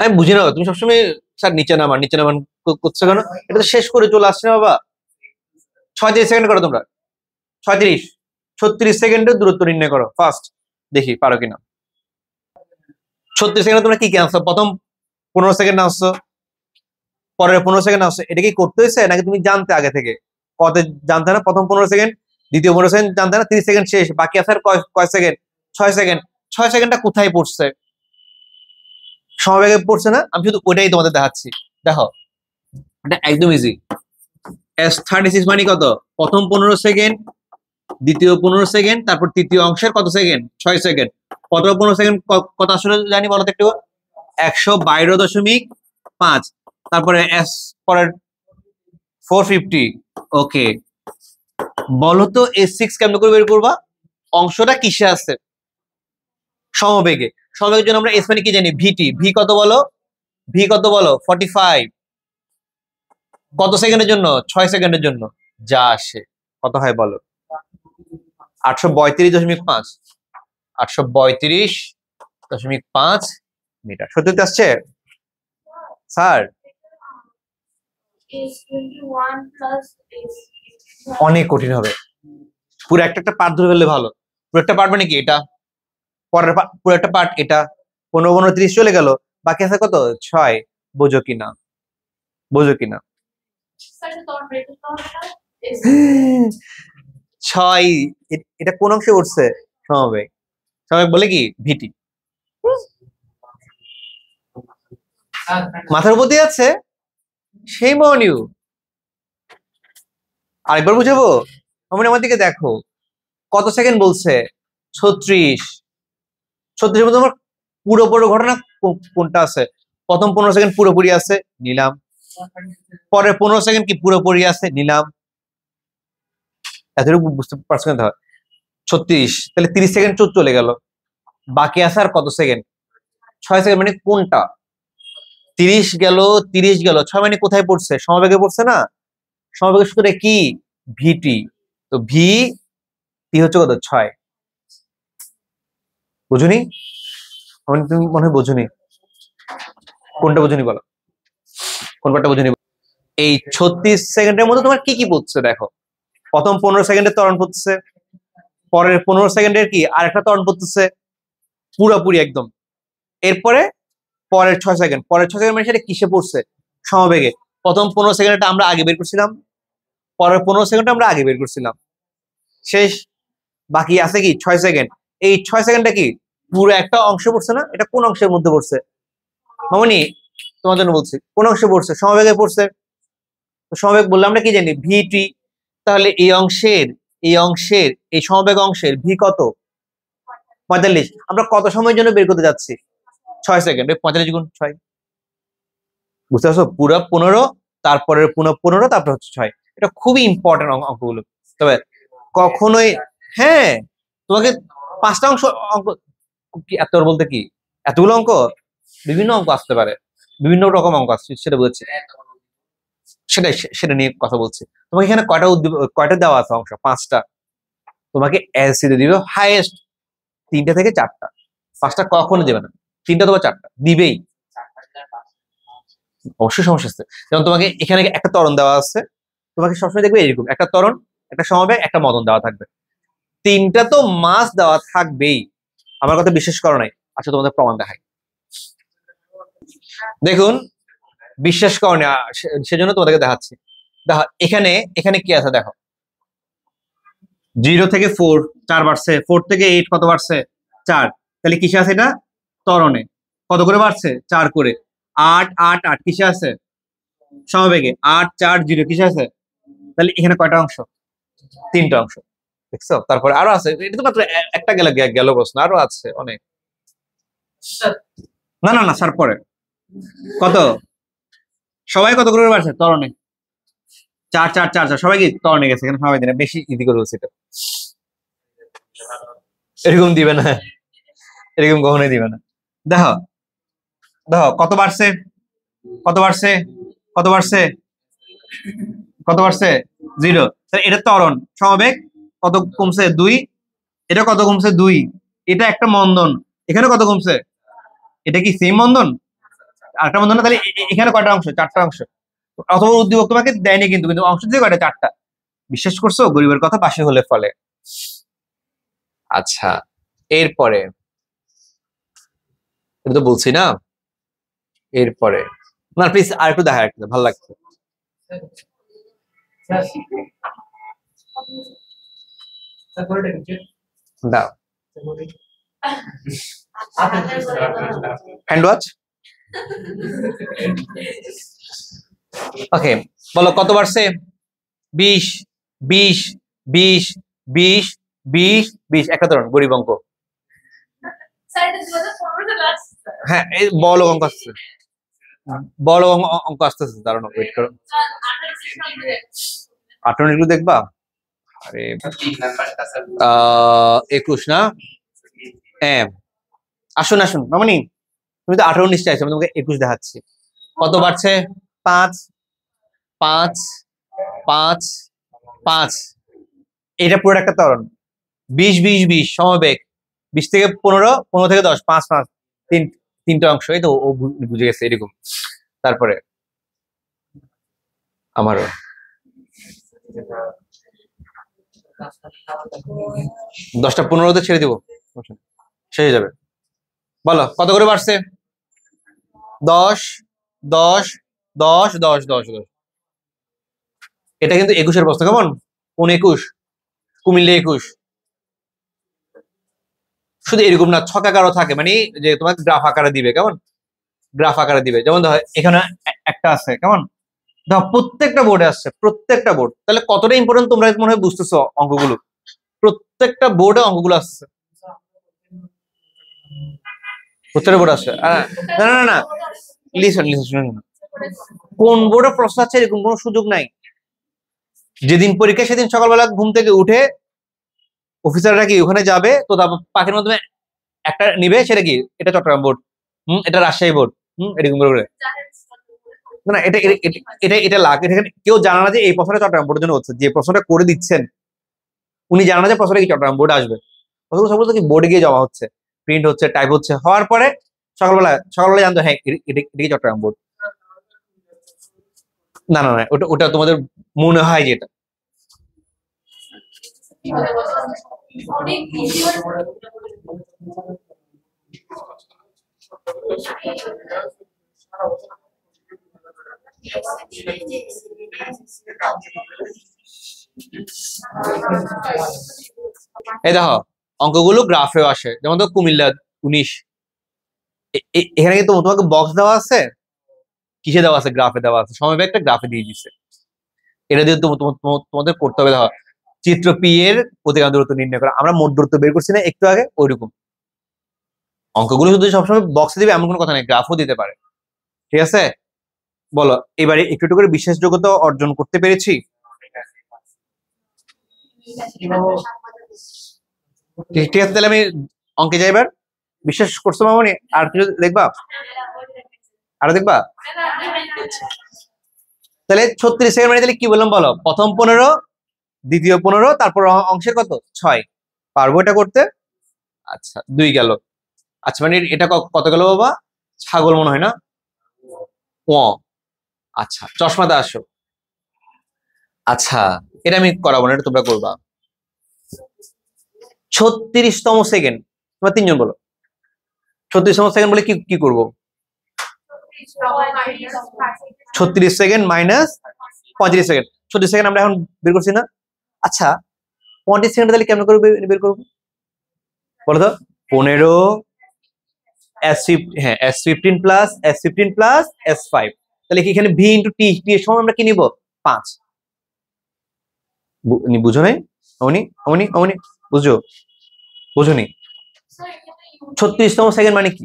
আমি বুঝি না, তুমি সবসময় স্যার নিচে নামান করছো কেন? এটা তো শেষ করে চলে আসছে না বাবা। 36 সেকেন্ড করো তোমরা। 36 সেকেন্ডের দূরত্ব নির্ণয় করো ফার্স্ট, দেখি পারো কিনা। 36 সেকেন্ডে তোমরা কি কি আনছো? প্রথম 15 সেকেন্ড আনছো, পরের 15 সেকেন্ড আনছো। এটা কি করতে হয়েছে নাকি তুমি জানতে আগে থেকে? কত জানতে না? প্রথম 15 সেকেন্ড, দ্বিতীয় 15 সেকেন্ড জানতে না? 30 সেকেন্ড শেষ, বাকি আছে আর কয় সেকেন্ড? 6 সেকেন্ড। 6 সেকেন্ডটা কোথায় পড়ছে? সমবেগে পড়ছে না? আমি শুধু ওইটাই তোমাদের দেখাচ্ছি। দেখো এটা একদম ইজি। S36 মানে কত? প্রথম 15 সেকেন্ড, দ্বিতীয় 15 সেকেন্ড, তারপর তৃতীয় অংশের কত সেকেন্ড? 6 সেকেন্ড। প্রথম 15 সেকেন্ড কত আসলে জানি বলো তো একটু? 122.5। তারপরে এস পরের 450। ওকে, বলো তো S6 কেমন করে বের করবা? অংশটা কিসে আছে? সমবেগে। সমবেগের জন্য আমরা এস মানে কি জানি? ভিটি। ভি কত বলো? ভি কত বলো? 45। কত সেকেন্ডের জন্য? 6 সেকেন্ডের জন্য। যা আসে কত হয় বলো? 832.5। 832.5 মিটার। সত্যি আসছে স্যার? অনেক কঠিন হবে। পুরো একটা পার্ট ধরে ফেললে ভালো। পুরো একটা পার্ট মানে কি? এটা পরের পুরো একটা পার্ট এটা। 15 চলে গেল, বাকি আছে কত? 6। বোঝো কিনা? বোঝো কিনা? 6। এটা কোন অংশে উঠছে? সমবেগ। সমবেগ বলে কি? ভিটি। মাথার উপর দিয়ে আছে সেই মনিউ। আরেকবার বুঝাবো? আমার দিকে দেখো, কত সেকেন্ড বলছে? 36। 36 মধ্যে তোমার পুরোপুরি ঘটনা কোনটা আছে? প্রথম 15 সেকেন্ড পুরোপুরি আছে, নিলাম। পরের 15 সেকেন্ড কি পুরোপুরি আছে, নিলাম। এতটুকু বুঝতে পারছো না? 36, তাহলে 30 সেকেন্ড চলে গেল, বাকি আছে আর কত সেকেন্ড? 6 সেকেন্ড। মানে কোনটা? 30 গেল, 30 গেল, 6 মানে কোথায় পড়ছে? সমবেগে পড়ছে না? সমবেগের সূত্রটা কি? ভিটি। তো ভি টি হচ্ছে কত? 6। বুঝুনি? তুমি মনে হয় বুঝুনি। কোনটা বুঝুনি বলো? কোন পার্টটা বুঝুনি? এই 36 সেকেন্ডের মধ্যে তোমার কি কি পড়ছে দেখো। প্রথম 15 সেকেন্ডের ত্বরণ পড়ছে, পরের 15 সেকেন্ডের কি আরেকটা ত্বরণ পড়তেছে পুরোপুরি একদম। এরপরে পরের 6 সেকেন্ড, পরের 6 সেকেন্ড মানে সেটা কিসে পড়ছে? সমবেগে। প্রথম 15 সেকেন্ডটা আমরা আগে বের করছিলাম, পরের 15 সেকেন্ডটা আমরা আগে বের করছিলাম, শেষ। বাকি আছে কি? 6 সেকেন্ড। এই 6 সেকেন্ডটা কি পুরো একটা অংশ পড়ছে না? এটা কোন অংশের মধ্যে পড়ছে মামনি? তোমার জন্য বলছি, কোন অংশে পড়ছে? সমবেগে পড়ছে। সমবেগ বললাম আমরা কি জানি? ভিটি। তাহলে এই সমবেগ অংশের ভি কত? 45। আমরা কত সময়ের জন্য বের করতে যাচ্ছি? 6 সেকেন্ড। 45 গুণ 6। বুঝতে পারছো? পুরো 15, তারপরে পুনঃ 15, তারপর হচ্ছে 6। এটা খুবই ইম্পর্টেন্ট অঙ্কগুলো। তবে কখনোই, হ্যাঁ, তোমাকে 5টা অঙ্ক কি এত বলতে কি এতগুলো অঙ্ক? বিভিন্ন অঙ্ক আসতে পারে, বিভিন্ন রকম অঙ্ক আসছে, সেটা বুঝছি। সেটা নিয়ে কথা বলছি। তোমাকে এখানে কয়টা দেওয়া আছে অংশ? 5টা। তোমাকে এলসি দিয়ে দিবে হাইয়েস্ট 3টা থেকে 4টা। 5টা কখনো দেবে না, 3টা অথবা 4টা দিবেই। অবশ্যই সমস্যা আছে। যেমন তোমাকে এখানে একটা ত্বরণ দেওয়া আছে, তোমাকে সবসময় দেখবে এরকম একটা ত্বরণ, একটা সমবেগ, একটা মদন দেওয়া থাকবে। 3টা তো মাস দেওয়া থাকবেই, আমার কথা বিশ্বাস করো নাই। আচ্ছা তোমাদের প্রমাণ দেখাই। দেখুন বিশ্বাস করনি সেজন্য তোমাদেরকে দেখাচ্ছি। দেখো এখানে এখানে কি আছে দেখো, 0 থেকে 4 4 বাড়ছে, 4 থেকে 8 কত বাড়ছে 4, তাহলে কিসে আছে এটা ত্বরণে, কত করে বাড়ছে 4 করে, 8 8 8 কিসে আছে সমবেগে, 8 4 0 কিসে আছে, তাহলে এখানে কয়টা অংশ 3টা অংশ, দেখছো? তারপরে আরো আছে, এটা তো মাত্র একটা গেল গেল প্রশ্ন, আরো আছে অনেক। না না না স্যার পরে কত সবাই কত করে বাড়ছে ত্বরণে 4 4 4 4 সবাই কি ত্বরণে গেছে, এখানে সবাই দিনে বেশি ইজি করে বলছি এটা, এরকম দিবে না, এরকম কখনোই দিবে না। দেখো দেখো কত বাড়ছে কত বাড়ছে কত বাড়ছে কত বাড়ছে 0, তাহলে এটা ত্বরণ সমবেগ কত কমছে 2, এটা কত কমছে 2, এটা একটা মন্দন, এখানে কত কমছে, এটা কি সেম মন্দন আরেকটা মন্দন না, তাহলে এখানে কয়টা অংশ 4টা অংশ, অথবা উদ্দীপক তোমাকে দেয়নি কিন্তু কিন্তু অংশ দিয়ে কয়টা 4টা, বিশ্বাস করছো গরিবের কথা পাশে হলে ফলে। আচ্ছা এরপরে এটা তো বলছি না, এরপরে না প্লিজ আর একটু দেখা, একটু ভালো লাগছে। দাও হ্যান্ড ওয়াচ। ওকে বলো কত বাড়ছে 20 20 20 20 20 20, একটা ধরুন গরিব অঙ্ক, হ্যাঁ এই বড় অঙ্ক আসছে, বড় অঙ্ক আসতেছে, দাঁড়ানো ওয়েট করো, 18 এগুলো দেখবা, আরে 21 না, হ্যাঁ আসুন আসুন মামনি, তুমি তো 18 19 চাইছো, আমি তোমাকে 21 দেখাচ্ছি। কত বাড়ছে 5 5 5 5, এটা পুরো একটা ত্বরণ, 20 20 20 সমবেগ, 20 থেকে 15 15 থেকে 10 5 5 তিনটা অংশ, এই তো ও বুঝে গেছে এরকম। তারপরে আমারও 10টা 15তে ছেড়ে দিব, শেষ হয়ে যাবে। বলো কত করে বাড়ছে 10 10 10 10 10 10, এটা কিন্তু 21-এর প্রশ্ন, কেমন 21 কুমিল্লা 21, শুধু এরকম না ছকাকারও থাকে, মানে যে তোমাকে গ্রাফ আকারে দিবে, কেমন গ্রাফ আকারে দিবে, যেমন ধর এখানে একটা আছে, কেমন দেখো প্রত্যেকটা বোর্ডে আসছে, প্রত্যেকটা বোর্ড, তাহলে কতটা ইম্পর্টেন্ট তোমরা মনে হয় বুঝতেছো অঙ্কগুলো, প্রত্যেকটা বোর্ডে অঙ্কগুলো আসছে, প্রত্যেকটা বোর্ড আসছে। না না না লিসন লিসন শুনুন না, কোন বোর্ডে প্রশ্ন আছে এরকম কোনো সুযোগ নাই, যেদিন পরীক্ষা সেদিন সকালবেলা ঘুম থেকে উঠে অফিসাররা কি ওখানে যাবে, তো পাখির মাধ্যমে একটা নিবে, সেটা কি এটা চট্টগ্রাম বোর্ড, এটা রাজশাহী বোর্ড, এরকম করে না, এটা এটা এটা লাগ, এখানে কেউ জানা না যে এই প্রশ্নটা চট্টগ্রাম বোর্ডের জন্য হচ্ছে, যে প্রশ্নটা করে দিচ্ছেন উনি জানা না যে প্রশ্নটা কি চট্টগ্রাম বোর্ডে আসবে, প্রশ্ন সব কি বোর্ডে গিয়ে জমা হচ্ছে, প্রিন্ট হচ্ছে, টাইপ হচ্ছে, হওয়ার পরে সকালবেলা জানতো হ্যাঁ এটা কি চট্টগ্রাম বোর্ড। না না না ওটা ওটা তোমাদের মনে হয় যেটা, এই দেখো অঙ্কগুলো গ্রাফেও আসে, যেমন তো কুমিল্লা 19, এখানে কিন্তু তোমাকে বক্স দেওয়া আছে, কিসে দেওয়া আছে গ্রাফে দেওয়া আছে, সময় একটা গ্রাফে দিয়ে দিচ্ছে, এটা দিয়ে তোমাদের করতে হবে। দেখো চিত্র পি এর প্রতিগামী দূরত্ব নির্ণয় করা, আমরা মোট দূরত্ব বের করছি না একটু আগে, ওইরকম অঙ্কগুলো শুধু সবসময় বক্সে দিবে এমন কোনো কথা নেই, গ্রাফও দিতে পারে, ঠিক আছে? বলো এবারে একটু একটু করে বিশ্বাসযোগ্যতা অর্জন করতে পেরেছি, ঠিক আছে? তাহলে আমি অঙ্কে যাই এবার, বিশ্বাস করছো মামনি? আর কিছু দেখবা, আরো দেখবা, তাহলে 36 সেকেন্ড মানে তাহলে কি বললাম বলো, প্রথম 15 দ্বিতীয় 15 তারপর অংশের কত 6, পারবো এটা করতে? আচ্ছা 2 গেল, আচ্ছা মানে এটা কত গেল বাবা, ছাগল মনে হয় না, ও আচ্ছা চশমাতে আসো, আচ্ছা এটা আমি করাবো না, এটা তোমরা করবা। 36তম সেকেন্ড, তোমরা তিনজন বলো 36তম সেকেন্ড বলে কি কি করব? 36 সেকেন্ড মাইনাস 35 সেকেন্ড। 36 সেকেন্ড আমরা এখন বের করছি না? আচ্ছা 35 সেকেন্ড তাহলে কেমন করে বের করব বলো তো? 15 হ্যাঁ S15 plus S15 plus S5, তাহলে কি এখানে V ইন্টু টি, টি এর সময় আমরা কি নিব? 5। বুঝো নাই? অমনি অমনি অমনি বুঝো? বুঝুনি? 36তম সেকেন্ড মানে কি?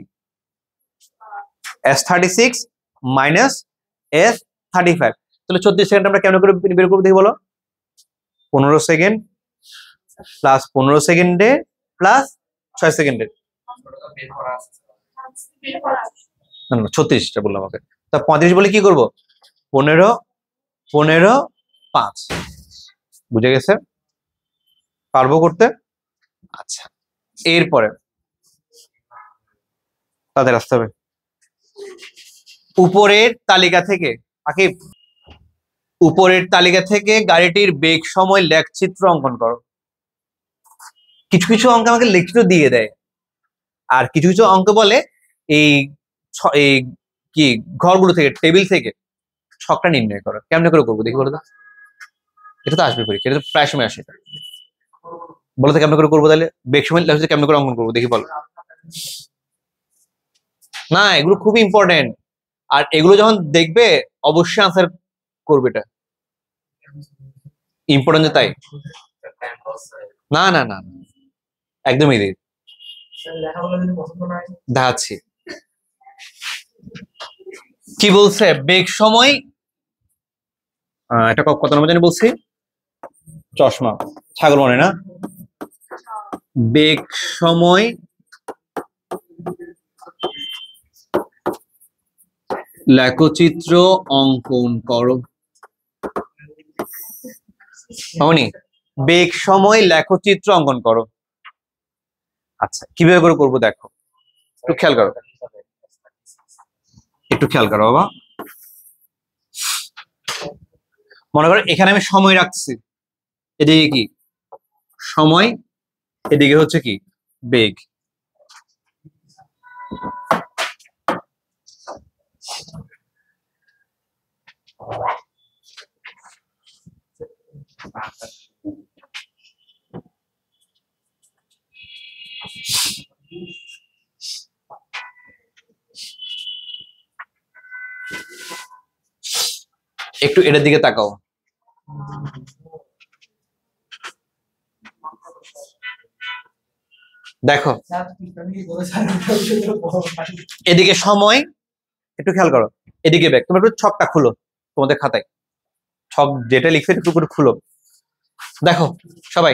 S36 মাইনাস S35, তাহলে 36 সেকেন্ড আমরা কেমন করে বের করবো দেখি বলো? 15 সেকেন্ড প্লাস 15 সেকেন্ডে প্লাস 6 সেকেন্ডে, না না 36টা বললাম ওকে। তা 35 বলে কি করব? 15 15 5, বুঝে গেছে? পারবো করতে? আচ্ছা এরপরে তাদের আসতে হবে উপরের তালিকা থেকে। আকিব, উপরের তালিকা থেকে গাড়িটির বেগ সময় লেখচিত্র অঙ্কন করো। কিছু কিছু অঙ্ক আমাকে লেখচিত্র দিয়ে দেয়, আর কিছু কিছু অঙ্ক বলে এই এই কি ঘরগুলো থেকে, টেবিল থেকে ছকটা নির্ণয় করো। কেমনে করে করবো দেখি বলো তো? এটা তো আসবে পরীক্ষা, এটা তো প্রায় সময় আসে। বলো তো কেমনে করে করবো তাহলে? বেগ সময় লেখচিত্র কেমনে করে অঙ্কন করবো দেখি বলো? না এগুলো খুবই ইম্পর্টেন্ট, আর এগুলো যখন দেখবে অবশ্যই আনসার করবে। এটা ইম্পর্টেন্ট যে তাই? না না না একদমই দেখাচ্ছি। কি বলছে? বেগ সময়, এটা কত নম্বর জানি বলছি? চশমা ছাগল মনে না? বেগ সময় লেখচিত্র অঙ্কন করো। মামনি বেগ সময় লেখচিত্র অঙ্কন করো। আচ্ছা কিভাবে করে করবো দেখো, একটু খেয়াল করো, একটু খেয়াল করো বাবা। মনে করো এখানে আমি সময় রাখছি, এদিকে কি সময়, এদিকে হচ্ছে কি বেগ। একটু এটার দিকে তাকাও। দেখো এদিকে সময়, একটু খেয়াল করো, এদিকে বেগ। তোমরা একটু ছকটা খুলো তোমাদের খাতায়, ছক যেটা লিখছে একটু করে খুলো। দেখো সবাই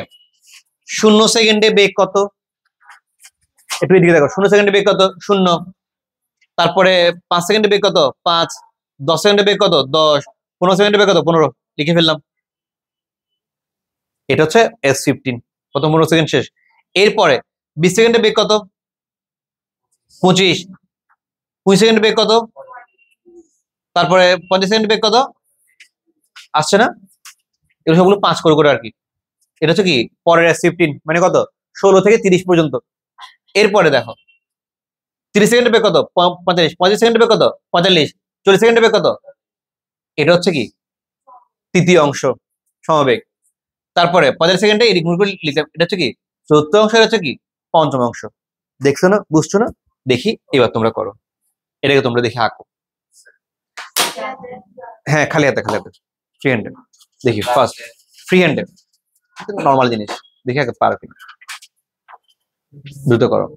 0 সেকেন্ডে বেগ কত? একটু এদিকে দেখো, 0 সেকেন্ডে বেগ কত? 0। তারপরে 5 সেকেন্ডে বেগ কত? 5। 10 সেকেন্ডে বেগ কত? 10। 15 সেকেন্ডে বেগ কত? 15। লিখে ফেললাম। এটা হচ্ছে S15, কত? 15 সেকেন্ড শেষ। এরপরে 20 সেকেন্ডে বেগ কত? 25। 25 সেকেন্ডে বেগ কত? তারপরে 50 সেকেন্ডে বেগ কত? আসছে না? এগুলো সবগুলো 5 করে করে আর কি। এটা হচ্ছে কি পরের S15, মানে কত? 16 থেকে 30 পর্যন্ত। এরপরে দেখো 30 সেকেন্ডে বেগ কত? 45। 35 সেকেন্ডে বেগ কত? 45। 40 সেকেন্ডে বেগ কত? এটা হচ্ছে কি তৃতীয় অংশ সমবেগ। তারপরে 45 সেকেন্ডে এদিক মুখ করে লিখলাম, এটা হচ্ছে কি চতুর্থ অংশ, এটা হচ্ছে কি পঞ্চম অংশ। দেখছো না? বুঝছো না? দেখি এবার তোমরা করো, এটাকে তোমরা দেখে আঁকো। হ্যাঁ খালি হাতে, খালি হাতে, ফ্রি হ্যান্ডে। দেখি ফার্স্ট ফ্রি হ্যান্ডে, নর্মাল জিনিস দেখি আগে পারো কিনা। দ্রুত করো।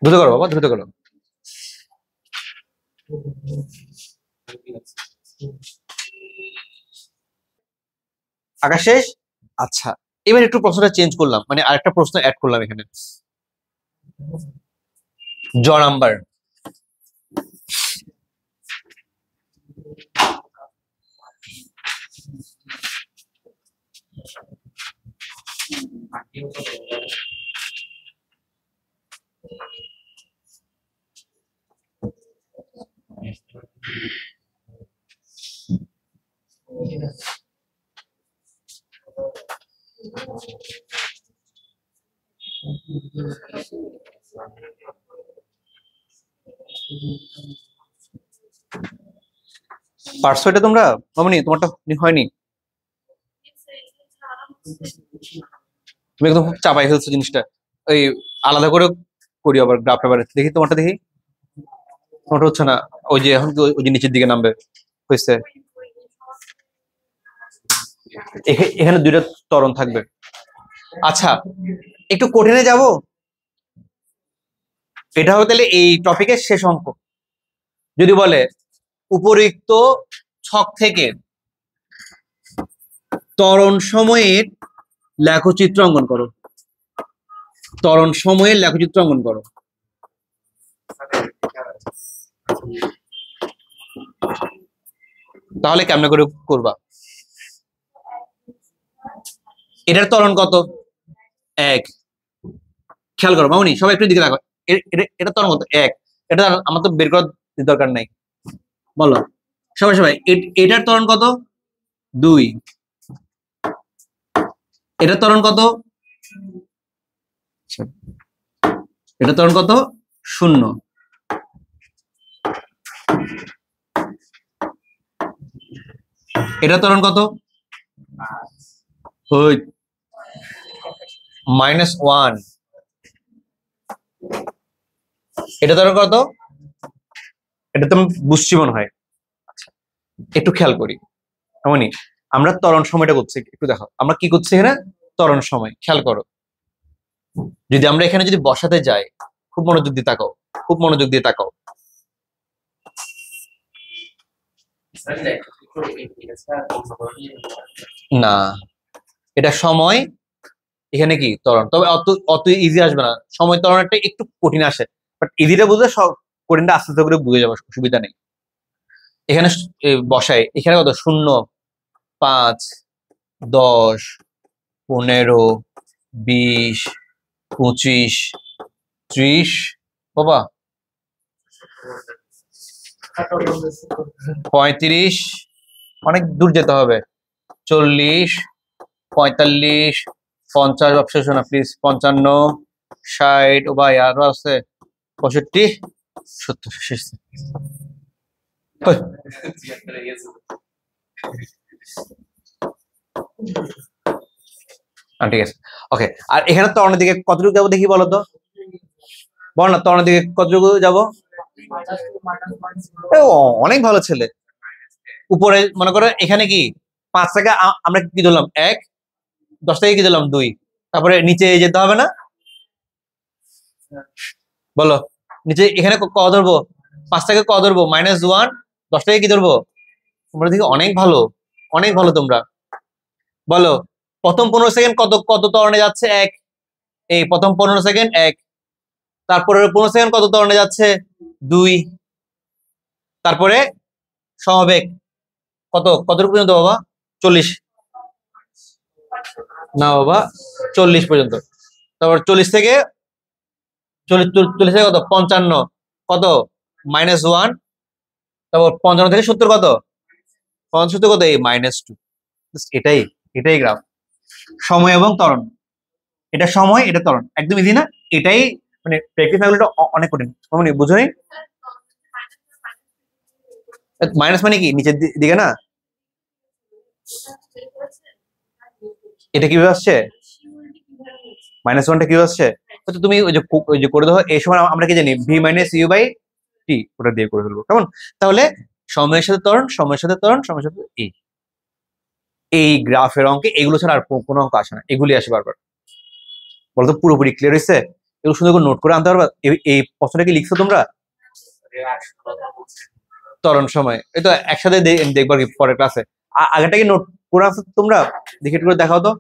দ্রুত করো বাবা, দ্রুত করো। আঁকা শেষ? আচ্ছা এবার একটু প্রশ্নটা চেঞ্জ করলাম, মানে আরেকটা প্রশ্ন অ্যাড করলাম এখানে। জ নাম্বার, পারছো এটা তোমরা? মামনি তোমারটা হয়নি? তুমি একদম খুব চাপাই ফেলছো জিনিসটা। ওই আলাদা করে করি আবার গ্রাফ পেপারে, দেখি তোমারটা দেখি। তোমারটা হচ্ছে না, ওই যে এখন ওই যে নিচের দিকে নামবে হয়েছে। এখানে দুইটা ত্বরণ থাকবে। আচ্ছা, একটু কঠিনে যাব। এটা হবে তাহলে এই টপিকের শেষ অঙ্ক। যদি বলে উপরিক্ত ছক থেকে ত্বরণ সময়ের লেখচিত্র অঙ্কন করো, ত্বরণ সময়ের লেখচিত্র অঙ্কন করো। তাহলে কেমনে করে করবা? এটার ত্বরণ কত? 1। খেয়াল করো মামনি, সবাই একটু দিকে রাখো। এটা ত্বরণ কত? 1। এটা আমার তো বের করার দরকার নাই, বলো সবাই সবাই। এটার ত্বরণ কত? 2। এটার ত্বরণ কত? এটার ত্বরণ কত? 0। এটার ত্বরণ কত? -1। এটা ত্বরণ কত? এটা তো বুঝছি মনে হয়। আচ্ছা, একটু খেয়াল করি এমনই। আমরা ত্বরণ সময়টা করছি, একটু দেখো আমরা কি করছি এখানে। ত্বরণ সময় খেয়াল করো। যদি আমরা এখানে যদি বসাতে যাই, খুব মনোযোগ দিয়ে তাকাও, খুব মনোযোগ দিয়ে তাকাও। না, এটা সময়, এখানে কি ত্বরণ। তবে অত অত ইজি আসবে না, সময় ত্বরণটা একটু কঠিন আসে, বাট ইজিটা বুঝলে সব কঠিনটা আস্তে আস্তে করে বুঝে যাবে, অসুবিধা নেই। এখানে বসাই, এখানে কত? 0, 5, 10, 15, 20, 25, 30, বাবা 35, অনেক দূর যেতে হবে। 40, 45, 50, অবশেষ না প্লিজ, 55, 60, ও ভাই আরো আছে, 65, 70, শেষ। ঠিক আছে, ওকে। আর এখানে ত্বরণের দিকে কতটুকু যাবো দেখি বলো তো, বল না, ত্বরণের দিকে কতটুকু যাবো? অনেক ভালো ছেলে। উপরে মনে করো এখানে কি 5 থেকে আমরা কি ধরলাম? 1। 10 থেকে কি ধরলাম? 2। তারপরে নিচে যেতে হবে না? বলো, নিচে এখানে ক ধরবো? 5 থেকে ক ধরবো? -1। 10 থেকে কি ধরবো? তোমরা দেখি অনেক ভালো, অনেক ভালো তোমরা। বলো, প্রথম 15 সেকেন্ড কত কত ত্বরণে যাচ্ছে? 1। এই প্রথম 15 সেকেন্ড 1। তারপরে 15 সেকেন্ড কত ত্বরণে যাচ্ছে? 2। তারপরে সমবেগ কত কতটুকু পর্যন্ত বাবা? 40 না বাবা, 40 পর্যন্ত। তারপর 40 থেকে 40 থেকে কত? 55 কত? -1। তারপর 55 থেকে 70 কত? 75 কত? এই -2। এটাই এটাই গ্রাফ, সময় এবং ত্বরণ। এটা সময়, এটা ত্বরণ, একদম ইজি না? এটাই মানে প্র্যাকটিস না করলে অনেক কঠিন। মানে বুঝো নি? মাইনাস মানে কি নিচের দিকে না? এটা কিভাবে আসছে? -1টা কিভাবে আসছে? তো তুমি ওই যে করে দাও। এই সময় আমরা কি জানি? v-u/t, ওটা দিয়ে করে ফেলবো, কেমন? তাহলে সময়ের সাথে ত্বরণ, সময়ের সাথে ত্বরণ, সময়ের সাথে এই গ্রাফের অঙ্কে এগুলো ছাড়া আর কোনো অঙ্ক আসে না, এগুলি আসে বারবার। বলতো পুরোপুরি ক্লিয়ার হয়েছে? এগুলো সুন্দর করে নোট করে আনতে পারবা। এই প্রশ্নটা কি লিখছো তোমরা? ত্বরণ সময়, এই তো একসাথে দেখবা কি পরের ক্লাসে। আগেটা কি নোট করে আসছো তোমরা? দেখে একটু করে দেখাও তো।